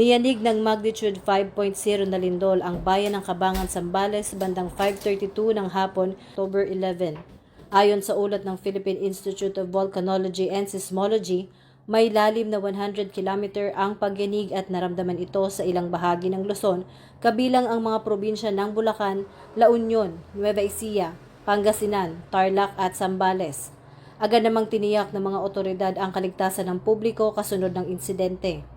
Niyanig ng magnitude 5.0 na lindol ang bayan ng Cabangan, Zambales bandang 5:32 ng hapon, October 11. Ayon sa ulat ng Philippine Institute of Volcanology and Seismology, may lalim na 100 km ang pagyanig at naramdaman ito sa ilang bahagi ng Luzon, kabilang ang mga probinsya ng Bulacan, La Union, Nueva Ecija, Pangasinan, Tarlac at Zambales. Agad namang tiniyak ng mga otoridad ang kaligtasan ng publiko kasunod ng insidente.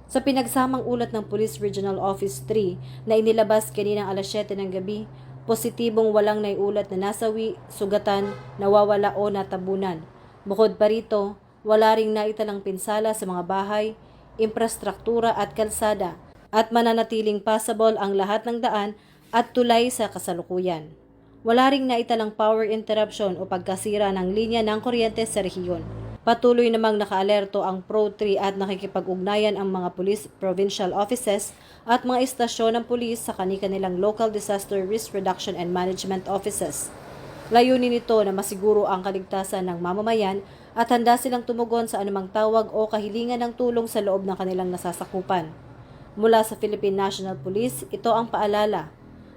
Sa pinagsamang ulat ng Police Regional Office 3 na inilabas kaninang alas 7 ng gabi, positibong walang naiulat na nasawi, sugatan, nawawala o natabunan. Bukod pa rito, wala ring naitalang pinsala sa mga bahay, infrastruktura at kalsada at mananatiling passable ang lahat ng daan at tulay sa kasalukuyan. Wala ring naitalang power interruption o pagkasira ng linya ng kuryente sa rehiyon. Patuloy namang nakaalerto ang Pro-3 at nakikipag-ugnayan ang mga police provincial offices at mga istasyon ng pulis sa kanilang local disaster risk reduction and management offices. Layunin nito na masiguro ang kaligtasan ng mamamayan at handa silang tumugon sa anumang tawag o kahilingan ng tulong sa loob ng kanilang nasasakupan. Mula sa Philippine National Police, ito ang paalala.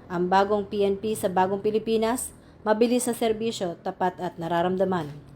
Ang bagong PNP sa bagong Pilipinas, mabilis sa serbisyo, tapat at nararamdaman.